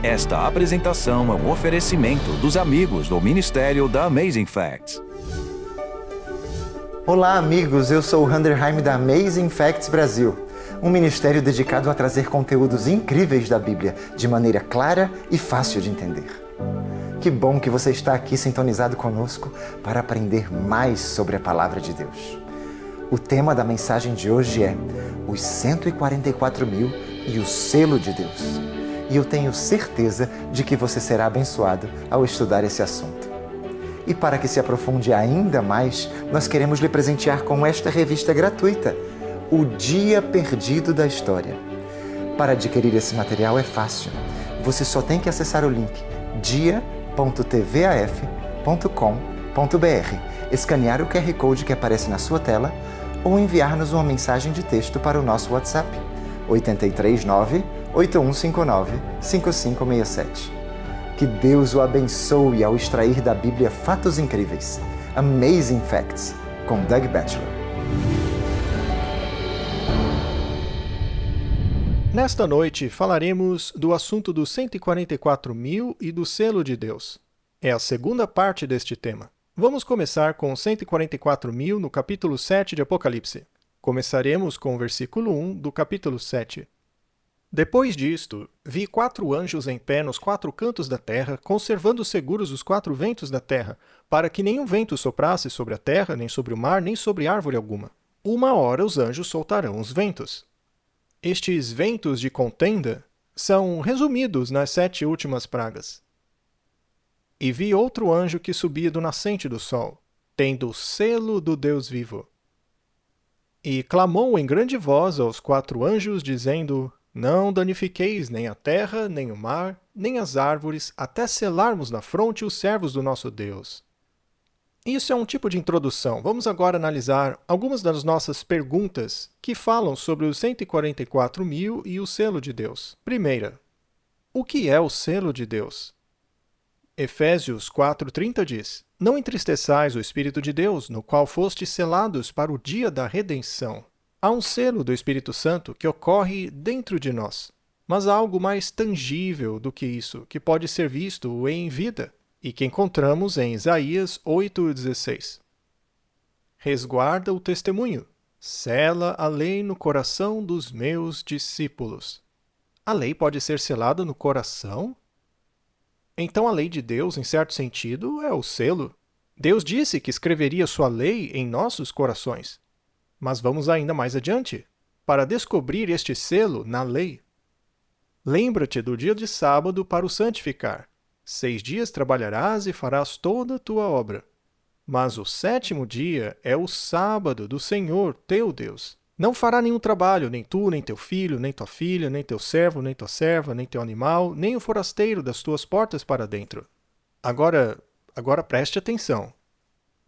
Esta apresentação é um oferecimento dos amigos do Ministério da Amazing Facts. Olá, amigos, eu sou o Handerheim da Amazing Facts Brasil, um ministério dedicado a trazer conteúdos incríveis da Bíblia de maneira clara e fácil de entender. Que bom que você está aqui sintonizado conosco para aprender mais sobre a Palavra de Deus. O tema da mensagem de hoje é os 144.000 e o selo de Deus. E eu tenho certeza de que você será abençoado ao estudar esse assunto. E para que se aprofunde ainda mais, nós queremos lhe presentear com esta revista gratuita, O Dia Perdido da História. Para adquirir esse material é fácil. Você só tem que acessar o link dia.tvaf.com.br, escanear o QR Code que aparece na sua tela ou enviar-nos uma mensagem de texto para o nosso WhatsApp 839-8159-5567. Que Deus o abençoe ao extrair da Bíblia fatos incríveis. Amazing Facts, com Doug Batchelor. Nesta noite falaremos do assunto dos 144.000 e do selo de Deus. É a segunda parte deste tema. Vamos começar com 144.000 no capítulo 7 de Apocalipse. Começaremos com o versículo 1 do capítulo 7. Depois disto, vi 4 anjos em pé nos 4 cantos da terra, conservando seguros os 4 ventos da terra, para que nenhum vento soprasse sobre a terra, nem sobre o mar, nem sobre árvore alguma. 1 hora os anjos soltarão os ventos. Estes ventos de contenda são resumidos nas 7 últimas pragas. E vi outro anjo que subia do nascente do sol, tendo o selo do Deus vivo. E clamou em grande voz aos 4 anjos, dizendo: Não danifiqueis nem a terra, nem o mar, nem as árvores, até selarmos na fronte os servos do nosso Deus. Isso é um tipo de introdução. Vamos agora analisar algumas das nossas perguntas que falam sobre os 144.000 e o selo de Deus. Primeira, o que é o selo de Deus? Efésios 4:30 diz: Não entristeçais o Espírito de Deus, no qual fostes selados para o dia da redenção. Há um selo do Espírito Santo que ocorre dentro de nós, mas há algo mais tangível do que isso, que pode ser visto em vida, e que encontramos em Isaías 8:16. Resguarda o testemunho, sela a lei no coração dos meus discípulos. A lei pode ser selada no coração? Então a lei de Deus, em certo sentido, é o selo. Deus disse que escreveria sua lei em nossos corações. Mas vamos ainda mais adiante, para descobrir este selo na lei. Lembra-te do dia de sábado para o santificar. 6 dias trabalharás e farás toda a tua obra. Mas o 7º dia é o sábado do Senhor, teu Deus. Não fará nenhum trabalho, nem tu, nem teu filho, nem tua filha, nem teu servo, nem tua serva, nem teu animal, nem o forasteiro das tuas portas para dentro. Agora preste atenção.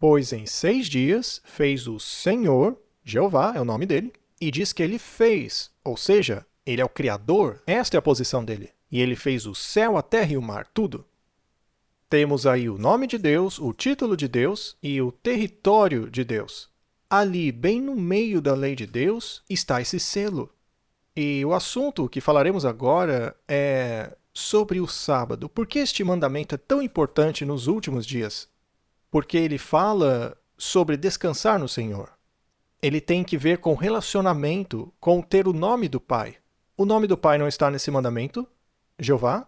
Pois em 6 dias fez o Senhor, Jeová é o nome dele, e diz que ele fez, ou seja, ele é o Criador, esta é a posição dele. E ele fez o céu, a terra e o mar, tudo. Temos aí o nome de Deus, o título de Deus e o território de Deus. Ali, bem no meio da lei de Deus, está esse selo. E o assunto que falaremos agora é sobre o sábado. Por que este mandamento é tão importante nos últimos dias? Porque ele fala sobre descansar no Senhor. Ele tem que ver com relacionamento, com ter o nome do Pai. O nome do Pai não está nesse mandamento? Jeová?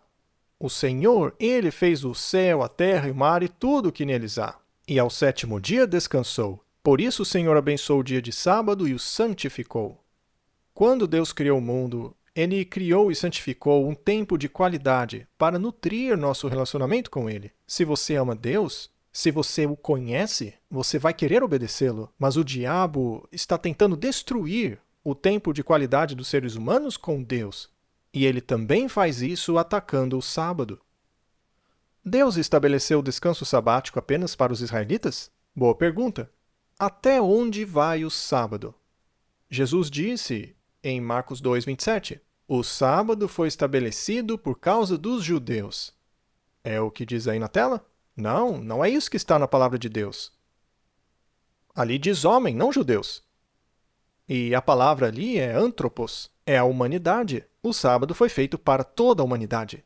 O Senhor, ele fez o céu, a terra e o mar e tudo o que neles há. E ao 7º dia descansou. Por isso o Senhor abençoou o dia de sábado e o santificou. Quando Deus criou o mundo, ele criou e santificou um tempo de qualidade para nutrir nosso relacionamento com ele. Se você ama Deus, se você o conhece, você vai querer obedecê-lo. Mas o diabo está tentando destruir o tempo de qualidade dos seres humanos com Deus. E ele também faz isso atacando o sábado. Deus estabeleceu o descanso sabático apenas para os israelitas? Boa pergunta. Até onde vai o sábado? Jesus disse em Marcos 2:27, o sábado foi estabelecido por causa dos judeus. É o que diz aí na tela? Não, não é isso que está na palavra de Deus. Ali diz homem, não judeus. E a palavra ali é anthropos, é a humanidade. O sábado foi feito para toda a humanidade.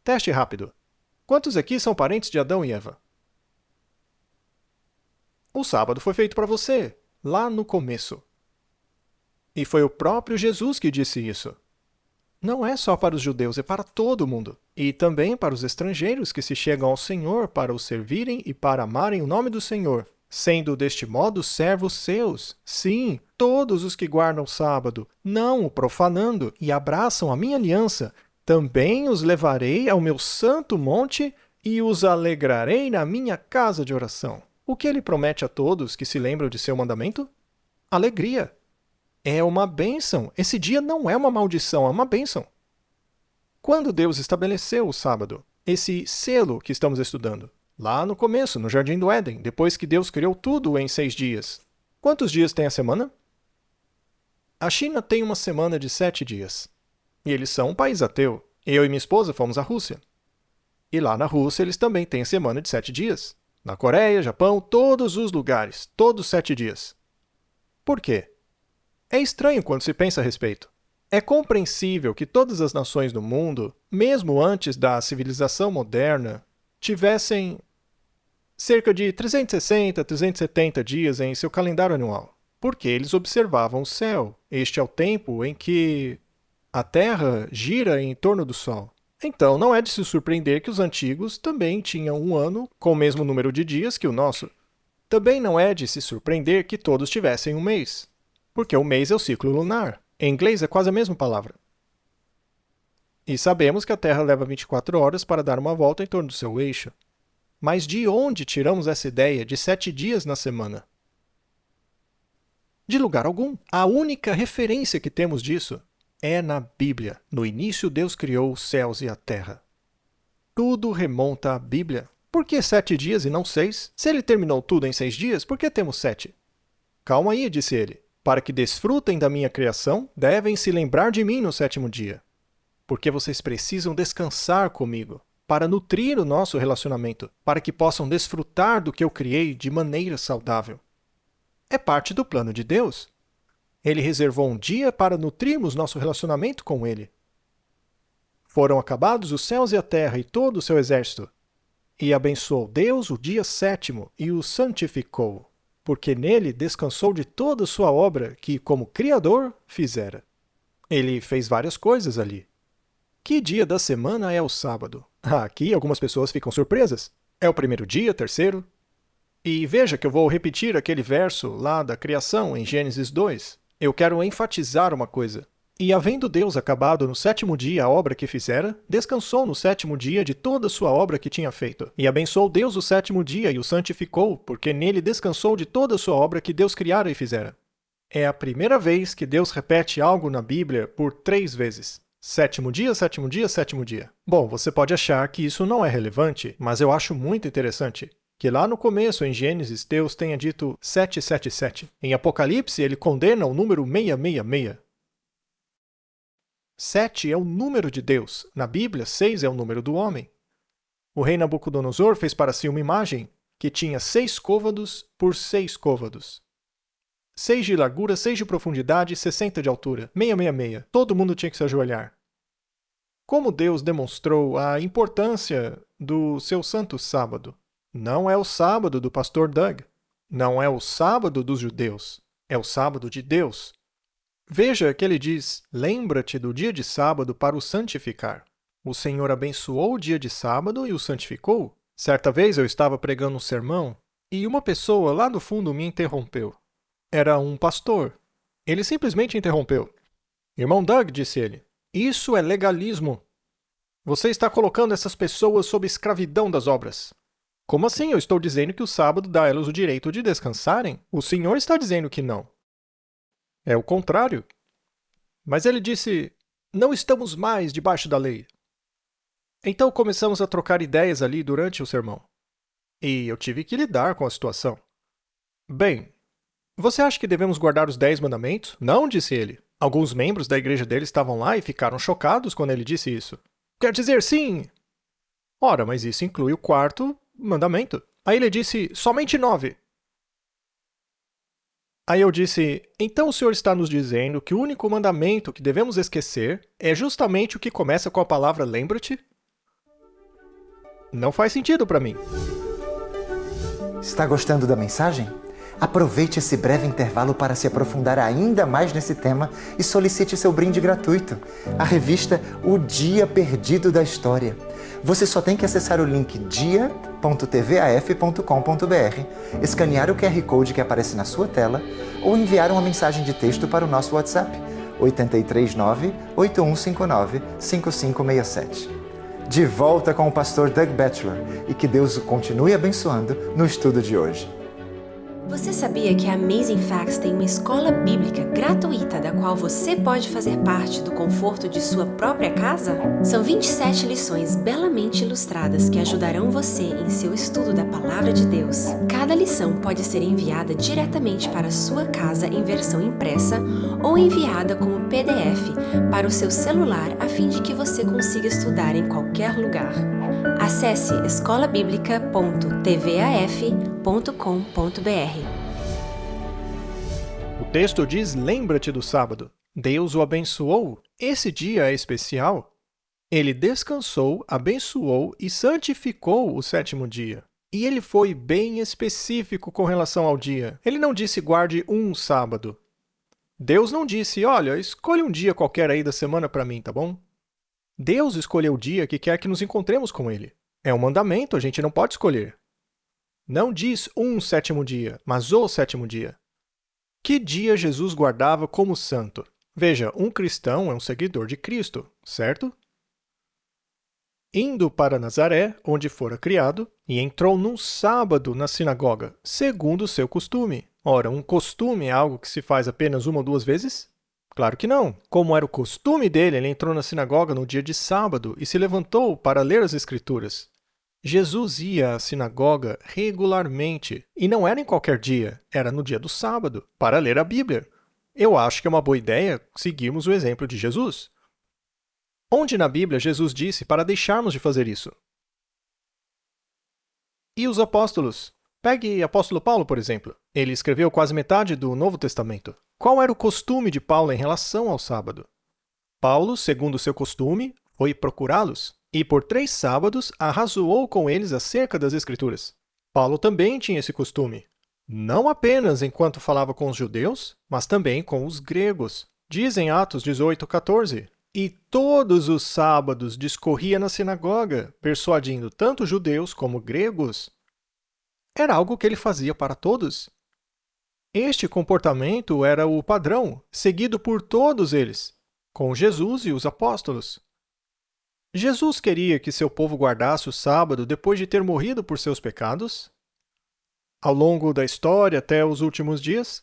Teste rápido. Quantos aqui são parentes de Adão e Eva? O sábado foi feito para você, lá no começo. E foi o próprio Jesus que disse isso. Não é só para os judeus, é para todo mundo. E também para os estrangeiros que se chegam ao Senhor para o servirem e para amarem o nome do Senhor, sendo deste modo servos seus. Sim, todos os que guardam o sábado, não o profanando, e abraçam a minha aliança, também os levarei ao meu santo monte e os alegrarei na minha casa de oração. O que ele promete a todos que se lembram de seu mandamento? Alegria. É uma bênção. Esse dia não é uma maldição, é uma bênção. Quando Deus estabeleceu o sábado, esse selo que estamos estudando, lá no começo, no Jardim do Éden, depois que Deus criou tudo em 6 dias. Quantos dias tem a semana? A China tem uma semana de 7 dias. E eles são um país ateu. Eu e minha esposa fomos à Rússia. E lá na Rússia eles também têm a semana de 7 dias. Na Coreia, Japão, todos os lugares, todos 7 dias. Por quê? É estranho quando se pensa a respeito. É compreensível que todas as nações do mundo, mesmo antes da civilização moderna, tivessem cerca de 360, 370 dias em seu calendário anual, porque eles observavam o céu. Este é o tempo em que a Terra gira em torno do Sol. Então não é de se surpreender que os antigos também tinham um ano com o mesmo número de dias que o nosso. Também não é de se surpreender que todos tivessem um mês, porque o mês é o ciclo lunar. Em inglês é quase a mesma palavra. E sabemos que a Terra leva 24 horas para dar uma volta em torno do seu eixo. Mas de onde tiramos essa ideia de 7 dias na semana? De lugar algum. A única referência que temos disso é na Bíblia. No início, Deus criou os céus e a terra. Tudo remonta à Bíblia. Por que 7 dias e não 6? Se ele terminou tudo em 6 dias, por que temos 7? Calma aí, disse ele. Para que desfrutem da minha criação, devem se lembrar de mim no 7º dia. Porque vocês precisam descansar comigo, para nutrir o nosso relacionamento, para que possam desfrutar do que eu criei de maneira saudável. É parte do plano de Deus. Ele reservou um dia para nutrirmos nosso relacionamento com Ele. Foram acabados os céus e a terra e todo o seu exército. E abençoou Deus o dia 7º e o santificou, porque nele descansou de toda a sua obra que, como Criador, fizera. Ele fez várias coisas ali. Que dia da semana é o sábado? Aqui algumas pessoas ficam surpresas. É o primeiro dia, terceiro? E veja que eu vou repetir aquele verso lá da criação, em Gênesis 2. Eu quero enfatizar uma coisa. E havendo Deus acabado no 7º dia a obra que fizera, descansou no 7º dia de toda a sua obra que tinha feito. E abençoou Deus o 7º dia e o santificou, porque nele descansou de toda a sua obra que Deus criara e fizera. É a primeira vez que Deus repete algo na Bíblia por 3 vezes. 7º dia, 7º dia, 7º dia. Bom, você pode achar que isso não é relevante, mas eu acho muito interessante que lá no começo, em Gênesis, Deus tenha dito 777. Em Apocalipse, ele condena o número 666. 7 é o número de Deus. Na Bíblia, 6 é o número do homem. O rei Nabucodonosor fez para si uma imagem que tinha 6 côvados por 6 côvados. 6 de largura, 6 de profundidade e 60 de altura. 666. Todo mundo tinha que se ajoelhar. Como Deus demonstrou a importância do seu santo sábado? Não é o sábado do pastor Doug. Não é o sábado dos judeus. É o sábado de Deus. Veja que ele diz, lembra-te do dia de sábado para o santificar. O Senhor abençoou o dia de sábado e o santificou. Certa vez eu estava pregando um sermão e uma pessoa lá no fundo me interrompeu. Era um pastor. Ele simplesmente interrompeu. Irmão Doug, disse ele, isso é legalismo. Você está colocando essas pessoas sob escravidão das obras. Como assim? Eu estou dizendo que o sábado dá a elas o direito de descansarem? O Senhor está dizendo que não. É o contrário. Mas ele disse, não estamos mais debaixo da lei. Então começamos a trocar ideias ali durante o sermão. E eu tive que lidar com a situação. Bem, você acha que devemos guardar os 10 mandamentos? Não, disse ele. Alguns membros da igreja dele estavam lá e ficaram chocados quando ele disse isso. Quer dizer, sim! Ora, mas isso inclui o 4º mandamento. Aí ele disse, somente 9. Aí eu disse, então o Senhor está nos dizendo que o único mandamento que devemos esquecer é justamente o que começa com a palavra lembra-te? Não faz sentido para mim. Está gostando da mensagem? Aproveite esse breve intervalo para se aprofundar ainda mais nesse tema e solicite seu brinde gratuito, a revista O Dia Perdido da História. Você só tem que acessar o link dia.tvaf.com.br, escanear o QR Code que aparece na sua tela ou enviar uma mensagem de texto para o nosso WhatsApp, 839-8159-5567. De volta com o pastor Doug Batchelor e que Deus o continue abençoando no estudo de hoje. Você sabia que a Amazing Facts tem uma escola bíblica gratuita da qual você pode fazer parte do conforto de sua própria casa? São 27 lições belamente ilustradas que ajudarão você em seu estudo da Palavra de Deus. Cada lição pode ser enviada diretamente para a sua casa em versão impressa ou enviada como PDF para o seu celular a fim de que você consiga estudar em qualquer lugar. Acesse escolabiblica.tvaf.com.br. O texto diz: lembra-te do sábado. Deus o abençoou. Esse dia é especial. Ele descansou, abençoou e santificou o sétimo dia. E ele foi bem específico com relação ao dia. Ele não disse guarde um sábado. Deus não disse, olha, escolha um dia qualquer aí da semana para mim, tá bom? Deus escolheu o dia que quer que nos encontremos com Ele. É um mandamento, a gente não pode escolher. Não diz um sétimo dia, mas o sétimo dia. Que dia Jesus guardava como santo? Veja, um cristão é um seguidor de Cristo, certo? Indo para Nazaré, onde fora criado, e entrou num sábado na sinagoga, segundo o seu costume. Ora, um costume é algo que se faz apenas uma ou duas vezes? Claro que não. Como era o costume dele, ele entrou na sinagoga no dia de sábado e se levantou para ler as Escrituras. Jesus ia à sinagoga regularmente, e não era em qualquer dia, era no dia do sábado, para ler a Bíblia. Eu acho que é uma boa ideia seguirmos o exemplo de Jesus. Onde na Bíblia Jesus disse para deixarmos de fazer isso? E os apóstolos? Pegue o apóstolo Paulo, por exemplo. Ele escreveu quase metade do Novo Testamento. Qual era o costume de Paulo em relação ao sábado? Paulo, segundo seu costume, foi procurá-los e por 3 sábados arrazoou com eles acerca das Escrituras. Paulo também tinha esse costume. Não apenas enquanto falava com os judeus, mas também com os gregos. Diz em Atos 18:14. E todos os sábados discorria na sinagoga, persuadindo tanto judeus como gregos. Era algo que ele fazia para todos. Este comportamento era o padrão, seguido por todos eles, com Jesus e os apóstolos. Jesus queria que seu povo guardasse o sábado depois de ter morrido por seus pecados? Ao longo da história até os últimos dias?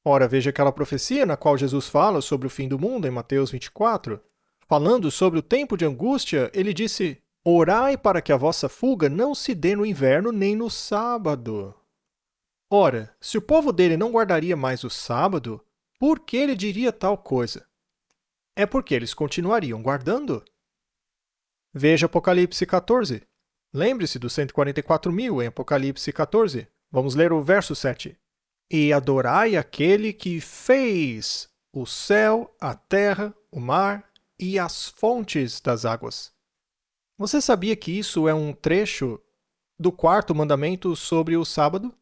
Ora, veja aquela profecia na qual Jesus fala sobre o fim do mundo em Mateus 24. Falando sobre o tempo de angústia, ele disse: orai para que a vossa fuga não se dê no inverno nem no sábado. Ora, se o povo dele não guardaria mais o sábado, por que ele diria tal coisa? É porque eles continuariam guardando. Veja Apocalipse 14. Lembre-se dos 144.000 em Apocalipse 14. Vamos ler o verso 7. E adorai aquele que fez o céu, a terra, o mar e as fontes das águas. Você sabia que isso é um trecho do 4º mandamento sobre o sábado?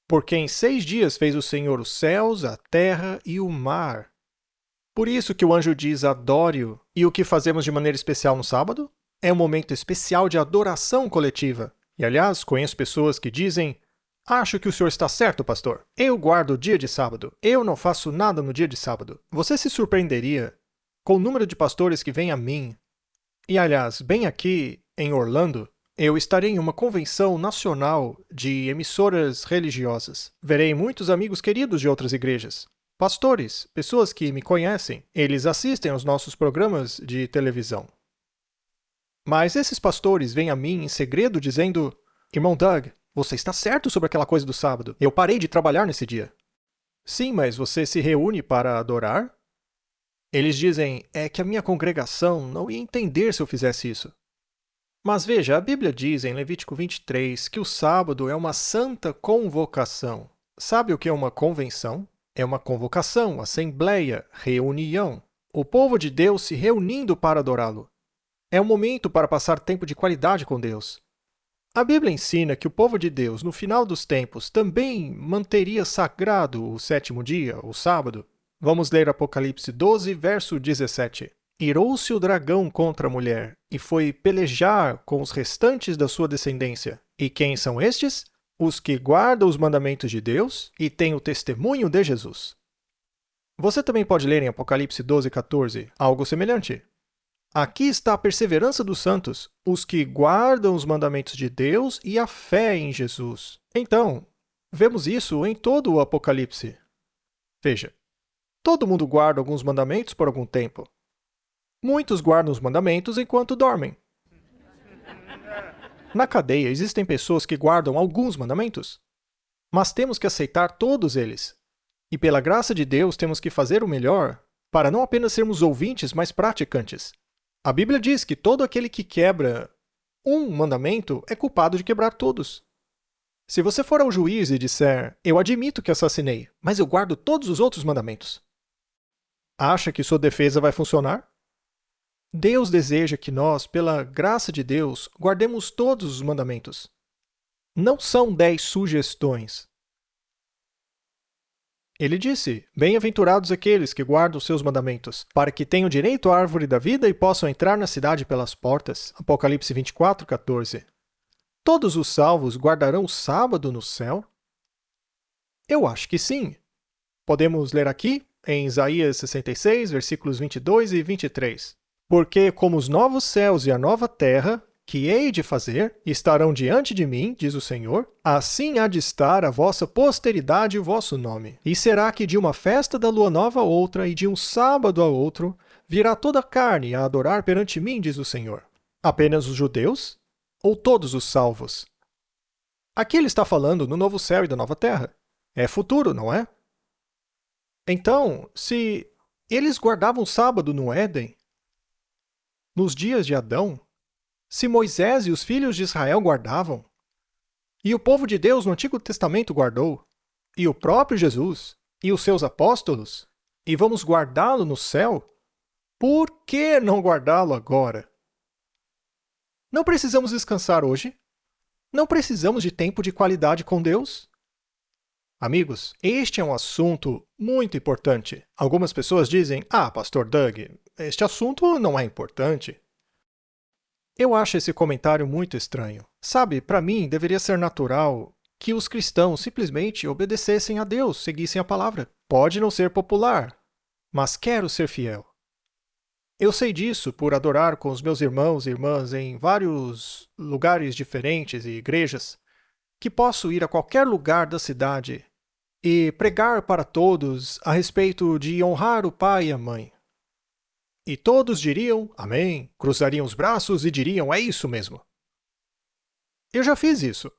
Porque em 6 dias fez o Senhor os céus, a terra e o mar. Por isso que o anjo diz adore-o. E o que fazemos de maneira especial no sábado? É um momento especial de adoração coletiva. E aliás, conheço pessoas que dizem: acho que o senhor está certo, pastor. Eu guardo o dia de sábado. Eu não faço nada no dia de sábado. Você se surpreenderia com o número de pastores que vêm a mim. E aliás, bem aqui em Orlando, eu estarei em uma convenção nacional de emissoras religiosas. Verei muitos amigos queridos de outras igrejas. Pastores, pessoas que me conhecem, eles assistem aos nossos programas de televisão. Mas esses pastores vêm a mim em segredo dizendo: irmão Doug, você está certo sobre aquela coisa do sábado. Eu parei de trabalhar nesse dia. Sim, mas você se reúne para adorar? Eles dizem: é que a minha congregação não ia entender se eu fizesse isso. Mas veja, a Bíblia diz em Levítico 23 que o sábado é uma santa convocação. Sabe o que é uma convenção? É uma convocação, assembleia, reunião. O povo de Deus se reunindo para adorá-lo. É um momento para passar tempo de qualidade com Deus. A Bíblia ensina que o povo de Deus, no final dos tempos, também manteria sagrado o sétimo dia, o sábado. Vamos ler Apocalipse 12, verso 17. Irou-se o dragão contra a mulher, e foi pelejar com os restantes da sua descendência. E quem são estes? Os que guardam os mandamentos de Deus e têm o testemunho de Jesus. Você também pode ler em Apocalipse 12, 14, algo semelhante. Aqui está a perseverança dos santos, os que guardam os mandamentos de Deus e a fé em Jesus. Então, vemos isso em todo o Apocalipse. Veja, todo mundo guarda alguns mandamentos por algum tempo. Muitos guardam os mandamentos enquanto dormem. Na cadeia existem pessoas que guardam alguns mandamentos, mas temos que aceitar todos eles. E pela graça de Deus temos que fazer o melhor para não apenas sermos ouvintes, mas praticantes. A Bíblia diz que todo aquele que quebra um mandamento é culpado de quebrar todos. Se você for ao juiz e disser, eu admito que assassinei, mas eu guardo todos os outros mandamentos, acha que sua defesa vai funcionar? Deus deseja que nós, pela graça de Deus, guardemos todos os mandamentos. Não são 10 sugestões. Ele disse, bem-aventurados aqueles que guardam os seus mandamentos, para que tenham direito à árvore da vida e possam entrar na cidade pelas portas. Apocalipse 24, 14. Todos os salvos guardarão o sábado no céu? Eu acho que sim. Podemos ler aqui, em Isaías 66, versículos 22 e 23. Porque como os novos céus e a nova terra, que hei de fazer, estarão diante de mim, diz o Senhor, assim há de estar a vossa posteridade e o vosso nome. E será que de uma festa da lua nova a outra e de um sábado a outro, virá toda a carne a adorar perante mim, diz o Senhor. Apenas os judeus? Ou todos os salvos? Aqui ele está falando no novo céu e da nova terra. É futuro, não é? Então, se eles guardavam o sábado no Éden, nos dias de Adão, se Moisés e os filhos de Israel guardavam, e o povo de Deus no Antigo Testamento guardou, e o próprio Jesus, e os seus apóstolos, e vamos guardá-lo no céu, por que não guardá-lo agora? Não precisamos descansar hoje? Não precisamos de tempo de qualidade com Deus? Amigos, este é um assunto muito importante. Algumas pessoas dizem, Pastor Doug, este assunto não é importante. Eu acho esse comentário muito estranho. Sabe, para mim, deveria ser natural que os cristãos simplesmente obedecessem a Deus, seguissem a palavra. Pode não ser popular, mas quero ser fiel. Eu sei disso por adorar com os meus irmãos e irmãs em vários lugares diferentes e igrejas, que posso ir a qualquer lugar da cidade e pregar para todos a respeito de honrar o pai e a mãe. E todos diriam, amém, cruzariam os braços e diriam, é isso mesmo. Eu já fiz isso.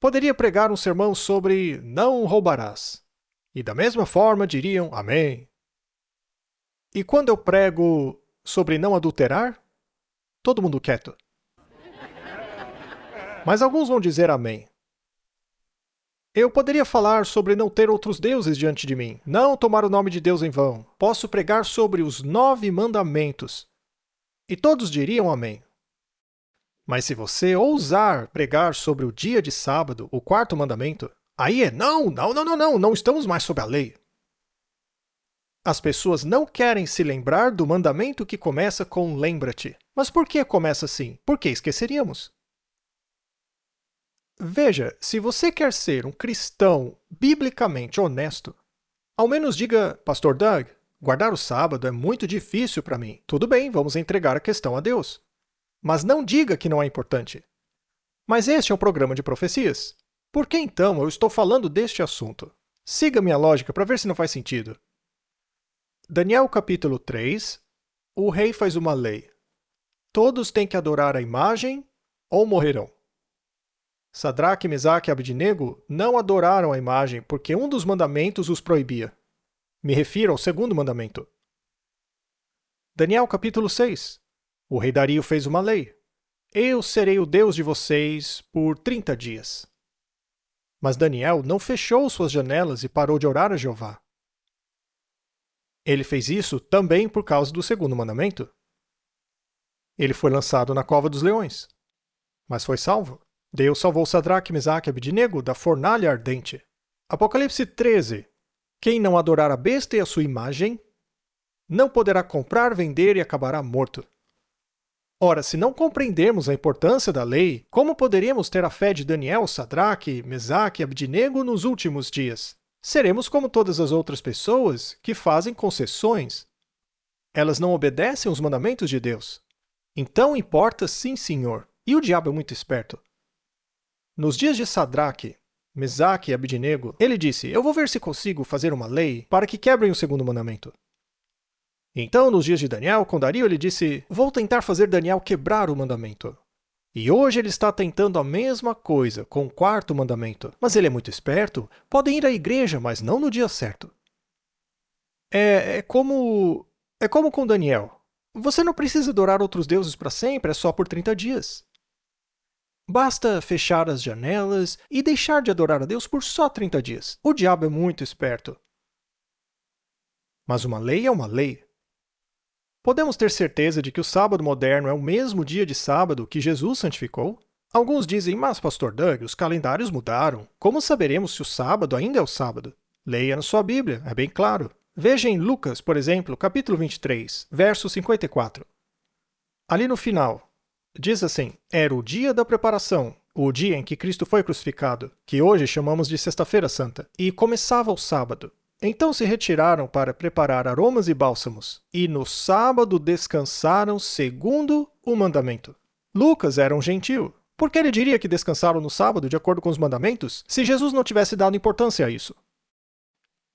Poderia pregar um sermão sobre não roubarás. E da mesma forma diriam, amém. E quando eu prego sobre não adulterar, todo mundo quieto. Mas alguns vão dizer amém. Eu poderia falar sobre não ter outros deuses diante de mim, não tomar o nome de Deus em vão. Posso pregar sobre os 9 mandamentos. E todos diriam amém. Mas se você ousar pregar sobre o dia de sábado, o 4º mandamento, aí é não estamos mais sob a lei. As pessoas não querem se lembrar do mandamento que começa com lembra-te. Mas por que começa assim? Porque esqueceríamos. Veja, se você quer ser um cristão biblicamente honesto, ao menos diga, Pastor Doug, guardar o sábado é muito difícil para mim. Tudo bem, vamos entregar a questão a Deus. Mas não diga que não é importante. Mas este é um programa de profecias. Por que então eu estou falando deste assunto? Siga minha lógica para ver se não faz sentido. Daniel capítulo 3, o rei faz uma lei. Todos têm que adorar a imagem ou morrerão. Sadraque, Mesaque e Abednego não adoraram a imagem porque um dos mandamentos os proibia. Me refiro ao 2º mandamento. Daniel capítulo 6. O rei Dario fez uma lei. Eu serei o Deus de vocês por 30 dias. Mas Daniel não fechou suas janelas e parou de orar a Jeová. Ele fez isso também por causa do 2º mandamento. Ele foi lançado na cova dos leões, mas foi salvo. Deus salvou Sadraque, Mesaque e Abednego da fornalha ardente. Apocalipse 13. Quem não adorar a besta e a sua imagem, não poderá comprar, vender e acabará morto. Ora, se não compreendermos a importância da lei, como poderíamos ter a fé de Daniel, Sadraque, Mesaque e Abednego nos últimos dias? Seremos como todas as outras pessoas que fazem concessões. Elas não obedecem os mandamentos de Deus. Então importa sim, senhor. E o diabo é muito esperto. Nos dias de Sadraque, Mesaque e Abednego, ele disse: eu vou ver se consigo fazer uma lei para que quebrem o segundo mandamento. Então, nos dias de Daniel, com Dario, ele disse: vou tentar fazer Daniel quebrar o mandamento. E hoje ele está tentando a mesma coisa com o quarto mandamento. Mas ele é muito esperto, podem ir à igreja, mas não no dia certo. É como com Daniel. Você não precisa adorar outros deuses para sempre, é só por 30 dias. Basta fechar as janelas e deixar de adorar a Deus por só 30 dias. O diabo é muito esperto. Mas uma lei é uma lei. Podemos ter certeza de que o sábado moderno é o mesmo dia de sábado que Jesus santificou? Alguns dizem: mas, pastor Doug, os calendários mudaram. Como saberemos se o sábado ainda é o sábado? Leia na sua Bíblia, é bem claro. Veja em Lucas, por exemplo, capítulo 23, verso 54. Ali no final, diz assim: era o dia da preparação, o dia em que Cristo foi crucificado, que hoje chamamos de Sexta-feira Santa, e começava o sábado. Então se retiraram para preparar aromas e bálsamos, e no sábado descansaram segundo o mandamento. Lucas era um gentil. Por que ele diria que descansaram no sábado de acordo com os mandamentos, se Jesus não tivesse dado importância a isso?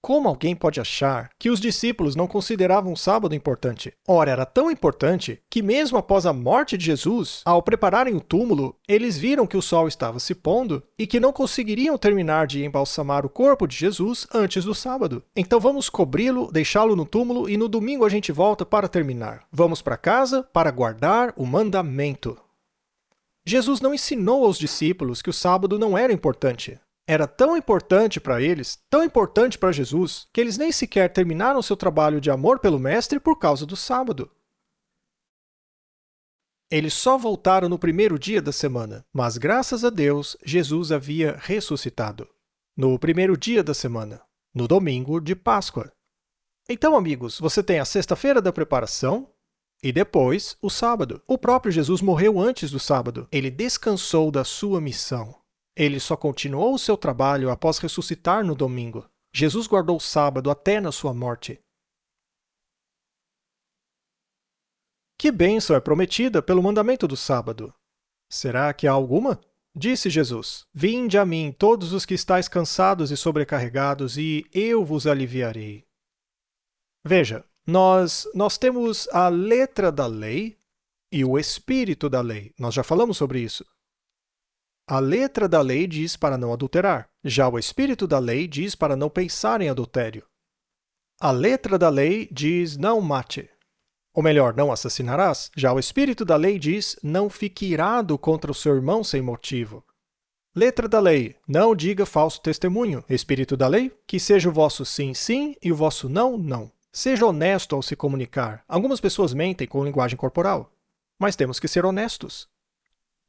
Como alguém pode achar que os discípulos não consideravam o sábado importante? Ora, era tão importante que mesmo após a morte de Jesus, ao prepararem o túmulo, eles viram que o sol estava se pondo e que não conseguiriam terminar de embalsamar o corpo de Jesus antes do sábado. Então vamos cobri-lo, deixá-lo no túmulo e no domingo a gente volta para terminar. Vamos para casa para guardar o mandamento. Jesus não ensinou aos discípulos que o sábado não era importante. Era tão importante para eles, tão importante para Jesus, que eles nem sequer terminaram seu trabalho de amor pelo Mestre por causa do sábado. Eles só voltaram no primeiro dia da semana, mas graças a Deus, Jesus havia ressuscitado. No primeiro dia da semana, no domingo de Páscoa. Então, amigos, você tem a sexta-feira da preparação e depois o sábado. O próprio Jesus morreu antes do sábado. Ele descansou da sua missão. Ele só continuou o seu trabalho após ressuscitar no domingo. Jesus guardou o sábado até na sua morte. Que bênção é prometida pelo mandamento do sábado? Será que há alguma? Disse Jesus: vinde a mim todos os que estáis cansados e sobrecarregados, e eu vos aliviarei. Veja, nós temos a letra da lei e o espírito da lei. Nós já falamos sobre isso. A letra da lei diz para não adulterar. Já o espírito da lei diz para não pensar em adultério. A letra da lei diz não mate. Ou melhor, não assassinarás. Já o espírito da lei diz não fique irado contra o seu irmão sem motivo. Letra da lei, não diga falso testemunho. Espírito da lei, que seja o vosso sim, sim e o vosso não, não. Seja honesto ao se comunicar. Algumas pessoas mentem com linguagem corporal, mas temos que ser honestos.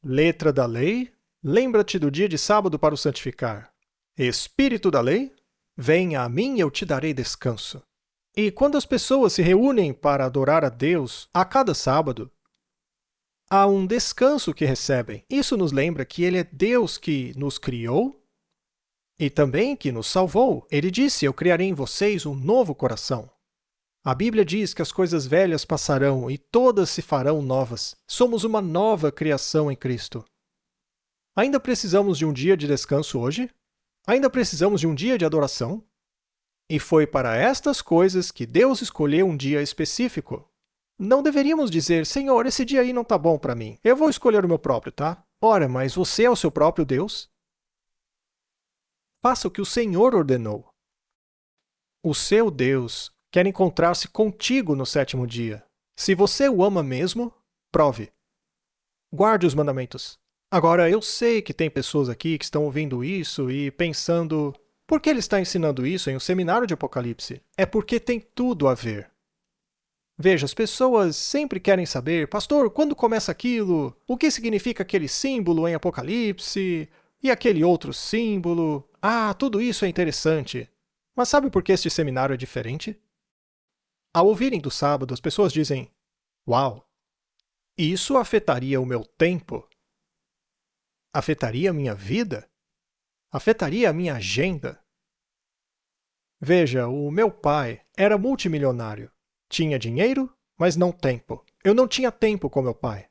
Letra da lei, lembra-te do dia de sábado para o santificar. Espírito da lei, venha a mim e eu te darei descanso. E quando as pessoas se reúnem para adorar a Deus a cada sábado, há um descanso que recebem. Isso nos lembra que Ele é Deus que nos criou e também que nos salvou. Ele disse: eu criarei em vocês um novo coração. A Bíblia diz que as coisas velhas passarão e todas se farão novas. Somos uma nova criação em Cristo. Ainda precisamos de um dia de descanso hoje? Ainda precisamos de um dia de adoração? E foi para estas coisas que Deus escolheu um dia específico. Não deveríamos dizer: Senhor, esse dia aí não tá bom para mim. Eu vou escolher o meu próprio, tá? Ora, mas você é o seu próprio Deus? Faça o que o Senhor ordenou. O seu Deus quer encontrar-se contigo no sétimo dia. Se você o ama mesmo, prove. Guarde os mandamentos. Agora, eu sei que tem pessoas aqui que estão ouvindo isso e pensando: por que ele está ensinando isso em um seminário de Apocalipse? É porque tem tudo a ver. Veja, as pessoas sempre querem saber, pastor, quando começa aquilo? O que significa aquele símbolo em Apocalipse? E aquele outro símbolo? Ah, tudo isso é interessante. Mas sabe por que este seminário é diferente? Ao ouvirem do sábado, as pessoas dizem, uau, isso afetaria o meu tempo? Afetaria a minha vida? Afetaria a minha agenda? Veja, o meu pai era multimilionário. Tinha dinheiro, mas não tempo. Eu não tinha tempo com meu pai.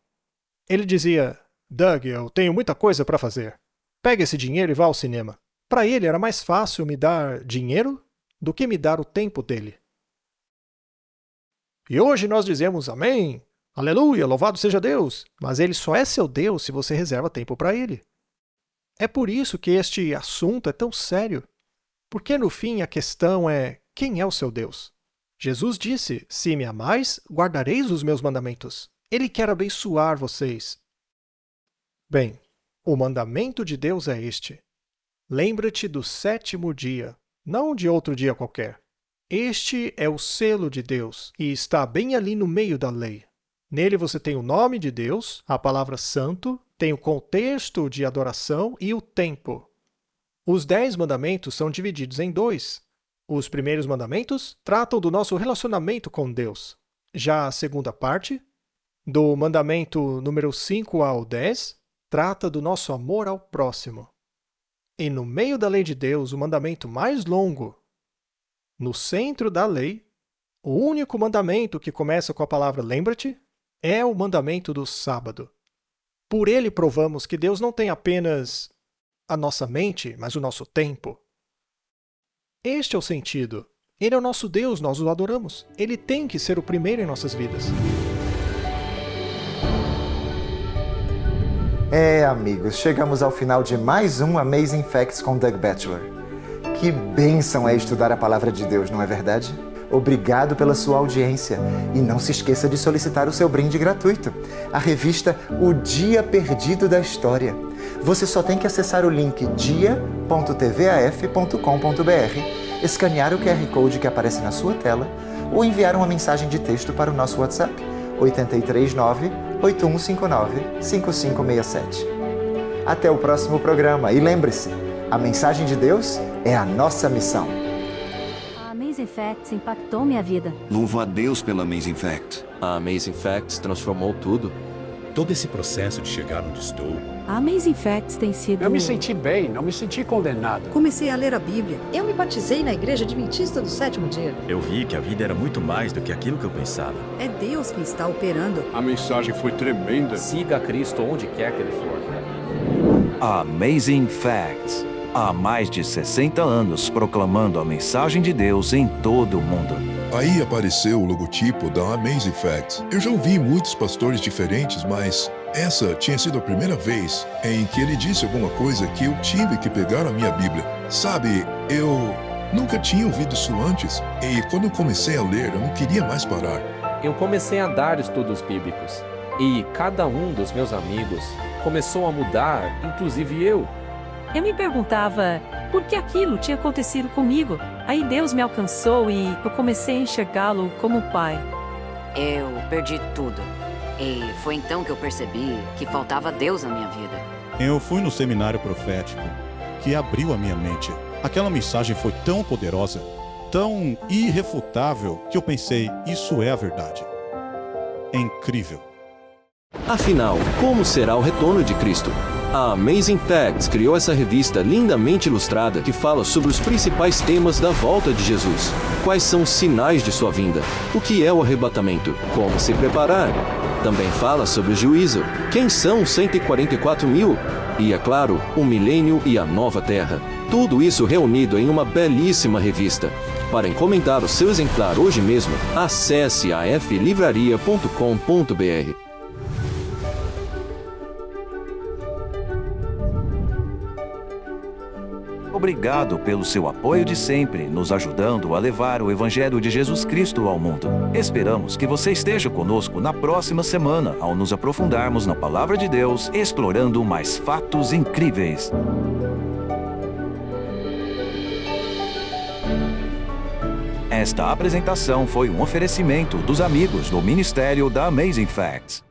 Ele dizia, Doug, eu tenho muita coisa para fazer. Pega esse dinheiro e vá ao cinema. Para ele era mais fácil me dar dinheiro do que me dar o tempo dele. E hoje nós dizemos amém, aleluia, louvado seja Deus. Mas ele só é seu Deus se você reserva tempo para ele. É por isso que este assunto é tão sério. Porque no fim a questão é, quem é o seu Deus? Jesus disse, se me amais, guardareis os meus mandamentos. Ele quer abençoar vocês. Bem, o mandamento de Deus é este. Lembra-te do 7º dia, não de outro dia qualquer. Este é o selo de Deus e está bem ali no meio da lei. Nele você tem o nome de Deus, a palavra santo, tem o contexto de adoração e o tempo. Os 10 mandamentos são divididos em 2. Os primeiros mandamentos tratam do nosso relacionamento com Deus. Já a segunda parte, do mandamento número 5 ao 10, trata do nosso amor ao próximo. E no meio da lei de Deus, o mandamento mais longo, no centro da lei, o único mandamento que começa com a palavra lembra-te, é o mandamento do sábado. Por ele provamos que Deus não tem apenas a nossa mente, mas o nosso tempo. Este é o sentido. Ele é o nosso Deus, nós o adoramos. Ele tem que ser o primeiro em nossas vidas. Amigos, chegamos ao final de mais um Amazing Facts com Doug Batchelor. Que bênção é estudar a palavra de Deus, não é verdade? Obrigado pela sua audiência. E não se esqueça de solicitar o seu brinde gratuito, a revista O Dia Perdido da História. Você só tem que acessar o link dia.tvaf.com.br, escanear o QR Code que aparece na sua tela ou enviar uma mensagem de texto para o nosso WhatsApp 839-8159-5567. Até o próximo programa e lembre-se, a mensagem de Deus é a nossa missão. A Amazing Facts impactou minha vida. Louvo a Deus pela Amazing Facts. A Amazing Facts transformou tudo. Todo esse processo de chegar onde estou. A Amazing Facts tem sido... Eu me senti bem, não me senti condenado. Comecei a ler a Bíblia. Eu me batizei na Igreja Adventista do 7º dia. Eu vi que a vida era muito mais do que aquilo que eu pensava. É Deus que está operando. A mensagem foi tremenda. Siga a Cristo onde quer que ele for. Amazing Facts. Há mais de 60 anos proclamando a mensagem de Deus em todo o mundo. Aí apareceu o logotipo da Amazing Facts. Eu já ouvi muitos pastores diferentes, mas essa tinha sido a primeira vez em que ele disse alguma coisa que eu tive que pegar a minha Bíblia. Sabe, eu nunca tinha ouvido isso antes, e quando eu comecei a ler, eu não queria mais parar. Eu comecei a dar estudos bíblicos, e cada um dos meus amigos começou a mudar, inclusive eu. Eu me perguntava por que aquilo tinha acontecido comigo. Aí Deus me alcançou e eu comecei a enxergá-lo como pai. Eu perdi tudo. E foi então que eu percebi que faltava Deus na minha vida. Eu fui no seminário profético, que abriu a minha mente. Aquela mensagem foi tão poderosa, tão irrefutável, que eu pensei, isso é a verdade. É incrível. Afinal, como será o retorno de Cristo? A Amazing Facts criou essa revista lindamente ilustrada que fala sobre os principais temas da volta de Jesus. Quais são os sinais de sua vinda? O que é o arrebatamento? Como se preparar? Também fala sobre o juízo. Quem são os 144 mil? E, é claro, o milênio e a nova terra. Tudo isso reunido em uma belíssima revista. Para encomendar o seu exemplar hoje mesmo, acesse aflivraria.com.br. Obrigado pelo seu apoio de sempre, nos ajudando a levar o Evangelho de Jesus Cristo ao mundo. Esperamos que você esteja conosco na próxima semana, ao nos aprofundarmos na Palavra de Deus, explorando mais fatos incríveis. Esta apresentação foi um oferecimento dos amigos do Ministério da Amazing Facts.